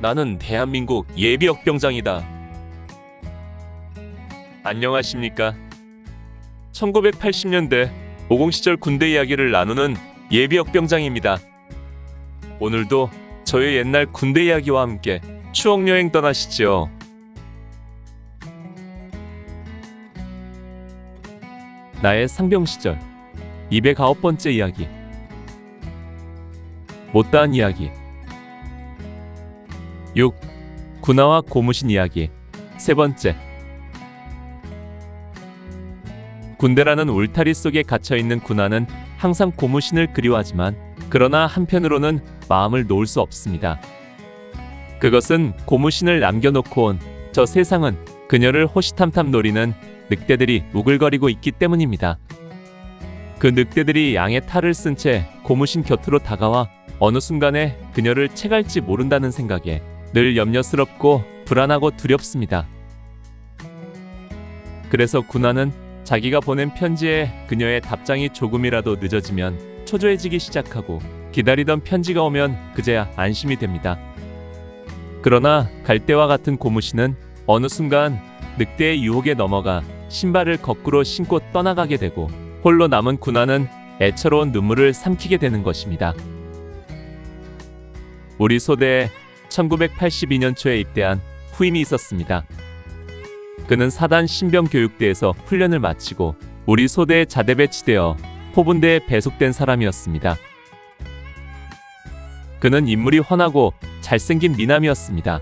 나는 대한민국 예비역병장이다. 안녕하십니까? 1980년대 50 시절 군대 이야기를 나누는 예비역병장입니다. 오늘도 저의 옛날 군대 이야기와 함께 추억여행 떠나시죠. 나의 상병 시절 209번째 이야기. 못다한 이야기. 6. 군화와 고무신 이야기. 세 번째. 군대라는 울타리 속에 갇혀있는 군화는 항상 고무신을 그리워하지만 그러나 한편으로는 마음을 놓을 수 없습니다. 그것은 고무신을 남겨놓고 온 저 세상은 그녀를 호시탐탐 노리는 늑대들이 우글거리고 있기 때문입니다. 그 늑대들이 양의 탈을 쓴 채 고무신 곁으로 다가와 어느 순간에 그녀를 채갈지 모른다는 생각에 늘 염려스럽고 불안하고 두렵습니다. 그래서 군화는 자기가 보낸 편지에 그녀의 답장이 조금이라도 늦어지면 초조해지기 시작하고 기다리던 편지가 오면 그제야 안심이 됩니다. 그러나 갈대와 같은 고무신은 어느 순간 늑대의 유혹에 넘어가 신발을 거꾸로 신고 떠나가게 되고 홀로 남은 군화는 애처로운 눈물을 삼키게 되는 것입니다. 우리 소대에 1982년 초에 입대한 후임이 있었습니다. 그는 4단 신병교육대에서 훈련을 마치고 우리 소대에 자대 배치되어 포분대에 배속된 사람이었습니다. 그는 인물이 훤하고 잘생긴 미남이었습니다.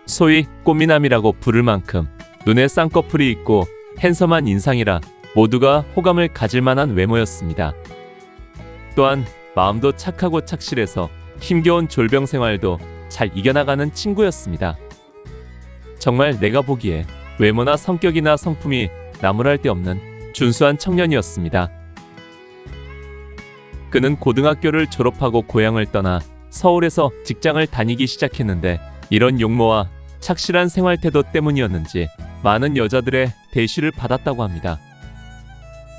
소위 꽃미남이라고 부를 만큼 눈에 쌍꺼풀이 있고 핸섬한 인상이라 모두가 호감을 가질 만한 외모였습니다. 또한 마음도 착하고 착실해서 힘겨운 졸병 생활도 잘 이겨나가는 친구였습니다. 정말 내가 보기에 외모나 성격이나 성품이 나무랄 데 없는 준수한 청년이었습니다. 그는 고등학교를 졸업하고 고향을 떠나 서울에서 직장을 다니기 시작했는데 이런 용모와 착실한 생활 태도 때문이었는지 많은 여자들의 대시를 받았다고 합니다.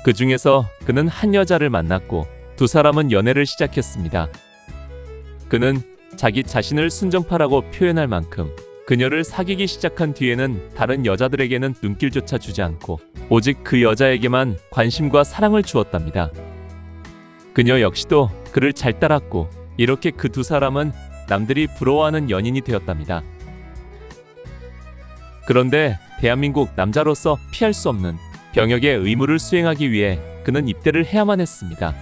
그 중에서 그는 한 여자를 만났고 두 사람은 연애를 시작했습니다. 그는 자기 자신을 순정파라고 표현할 만큼 그녀를 사귀기 시작한 뒤에는 다른 여자들에게는 눈길조차 주지 않고 오직 그 여자에게만 관심과 사랑을 주었답니다. 그녀 역시도 그를 잘 따랐고 이렇게 그 두 사람은 남들이 부러워하는 연인이 되었답니다. 그런데 대한민국 남자로서 피할 수 없는 병역의 의무를 수행하기 위해 그는 입대를 해야만 했습니다.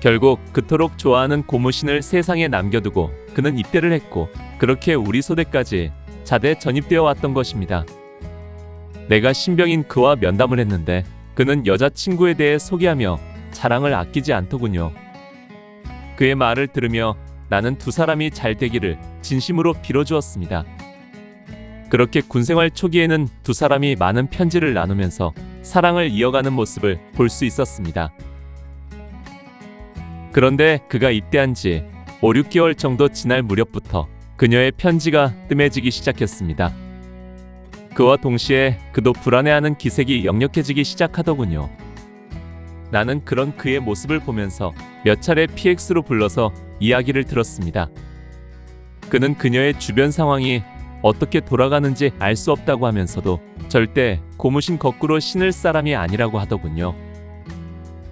결국 그토록 좋아하는 고무신을 세상에 남겨두고 그는 입대를 했고 그렇게 우리 소대까지 자대 전입되어 왔던 것입니다. 내가 신병인 그와 면담을 했는데 그는 여자친구에 대해 소개하며 자랑을 아끼지 않더군요. 그의 말을 들으며 나는 두 사람이 잘 되기를 진심으로 빌어주었습니다. 그렇게 군생활 초기에는 두 사람이 많은 편지를 나누면서 사랑을 이어가는 모습을 볼 수 있었습니다. 그런데 그가 입대한 지 5, 6개월 정도 지날 무렵부터 그녀의 편지가 뜸해지기 시작했습니다. 그와 동시에 그도 불안해하는 기색이 역력해지기 시작하더군요. 나는 그런 그의 모습을 보면서 몇 차례 PX로 불러서 이야기를 들었습니다. 그는 그녀의 주변 상황이 어떻게 돌아가는지 알 수 없다고 하면서도 절대 고무신 거꾸로 신을 사람이 아니라고 하더군요.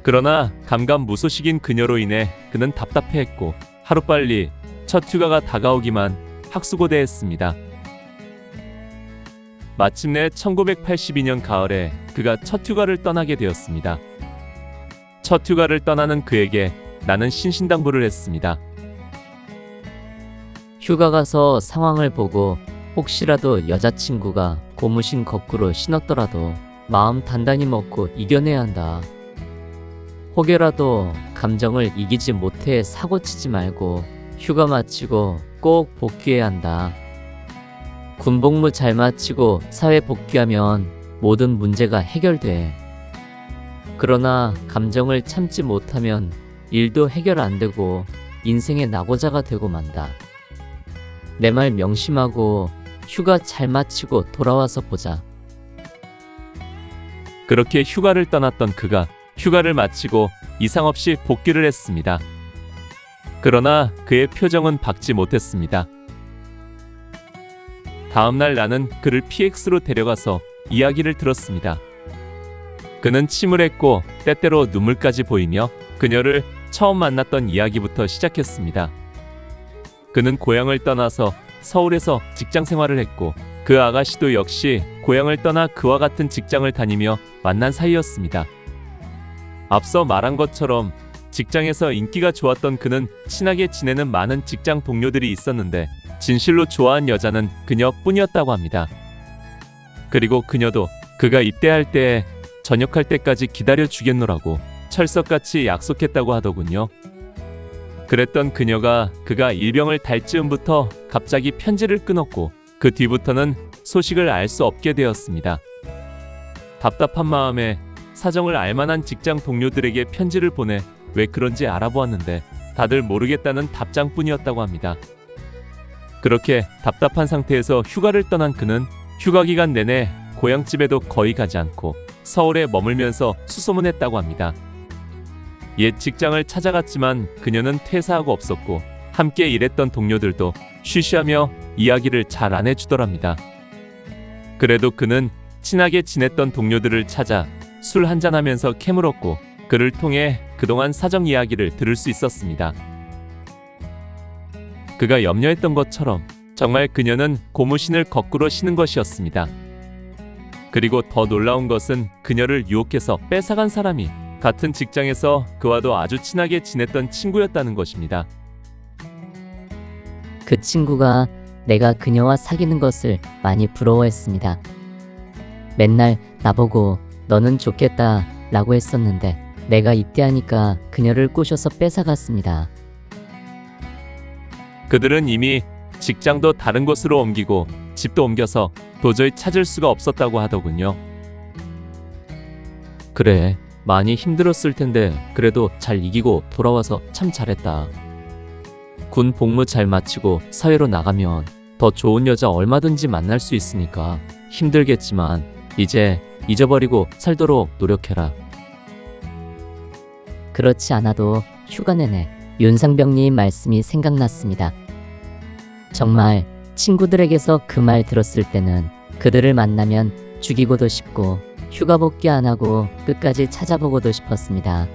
그러나 감감무소식인 그녀로 인해 그는 답답해했고 하루빨리 첫 휴가가 다가오기만 학수고대했습니다. 마침내 1982년 가을에 그가 첫 휴가를 떠나게 되었습니다. 첫 휴가를 떠나는 그에게 나는 신신당부를 했습니다. 휴가 가서 상황을 보고 혹시라도 여자친구가 고무신 거꾸로 신었더라도 마음 단단히 먹고 이겨내야 한다. 혹여라도 감정을 이기지 못해 사고치지 말고 휴가 마치고 꼭 복귀해야 한다. 군복무 잘 마치고 사회 복귀하면 모든 문제가 해결돼. 그러나 감정을 참지 못하면 일도 해결 안 되고 인생의 낙오자가 되고 만다. 내 말 명심하고 휴가 잘 마치고 돌아와서 보자. 그렇게 휴가를 떠났던 그가 휴가를 마치고 이상 없이 복귀를 했습니다. 그러나 그의 표정은 밝지 못했습니다. 다음날 나는 그를 PX로 데려가서 이야기를 들었습니다. 그는 침울했고 때때로 눈물까지 보이며 그녀를 처음 만났던 이야기부터 시작했습니다. 그는 고향을 떠나서 서울에서 직장 생활을 했고 그 아가씨도 역시 고향을 떠나 그와 같은 직장을 다니며 만난 사이였습니다. 앞서 말한 것처럼 직장에서 인기가 좋았던 그는 친하게 지내는 많은 직장 동료들이 있었는데 진실로 좋아한 여자는 그녀뿐이었다고 합니다. 그리고 그녀도 그가 입대할 때에 전역할 때까지 기다려 주겠노라고 철석같이 약속했다고 하더군요. 그랬던 그녀가 그가 일병을 달 즈음부터 갑자기 편지를 끊었고 그 뒤부터는 소식을 알 수 없게 되었습니다. 답답한 마음에 사정을 알만한 직장 동료들에게 편지를 보내 왜 그런지 알아보았는데 다들 모르겠다는 답장뿐이었다고 합니다. 그렇게 답답한 상태에서 휴가를 떠난 그는 휴가 기간 내내 고향집에도 거의 가지 않고 서울에 머물면서 수소문했다고 합니다. 옛 직장을 찾아갔지만 그녀는 퇴사하고 없었고 함께 일했던 동료들도 쉬쉬하며 이야기를 잘 안 해주더랍니다. 그래도 그는 친하게 지냈던 동료들을 찾아 술 한잔하면서 캐물었고 그를 통해 그동안 사정 이야기를 들을 수 있었습니다. 그가 염려했던 것처럼 정말 그녀는 고무신을 거꾸로 신은 것이었습니다. 그리고 더 놀라운 것은 그녀를 유혹해서 뺏어간 사람이 같은 직장에서 그와도 아주 친하게 지냈던 친구였다는 것입니다. 그 친구가 내가 그녀와 사귀는 것을 많이 부러워했습니다. 맨날 나보고 너는 좋겠다 라고 했었는데 내가 입대하니까 그녀를 꼬셔서 뺏어갔습니다. 그들은 이미 직장도 다른 곳으로 옮기고 집도 옮겨서 도저히 찾을 수가 없었다고 하더군요. 그래, 많이 힘들었을 텐데 그래도 잘 이기고 돌아와서 참 잘했다. 군 복무 잘 마치고 사회로 나가면 더 좋은 여자 얼마든지 만날 수 있으니까 힘들겠지만 이제 잊어버리고 살도록 노력해라. 그렇지 않아도 휴가 내내 윤상병님 말씀이 생각났습니다. 정말 친구들에게서 그 말 들었을 때는 그들을 만나면 죽이고도 싶고 휴가 복귀 안 하고 끝까지 찾아보고도 싶었습니다.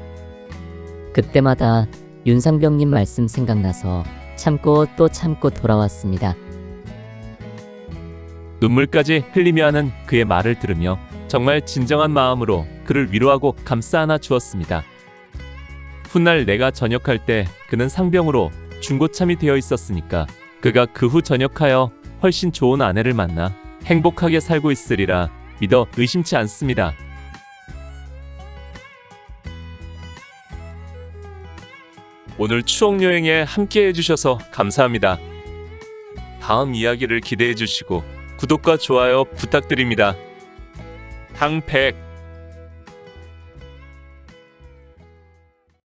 그때마다 윤상병님 말씀 생각나서 참고 또 참고 돌아왔습니다. 눈물까지 흘리며 하는 그의 말을 들으며 정말 진정한 마음으로 그를 위로하고 감싸 안아 주었습니다. 훗날 내가 전역할 때 그는 상병으로 중고참이 되어 있었으니까 그가 그 후 전역하여 훨씬 좋은 아내를 만나 행복하게 살고 있으리라 믿어 의심치 않습니다. 오늘 추억여행에 함께 해주셔서 감사합니다. 다음 이야기를 기대해 주시고 구독과 좋아요 부탁드립니다. 당백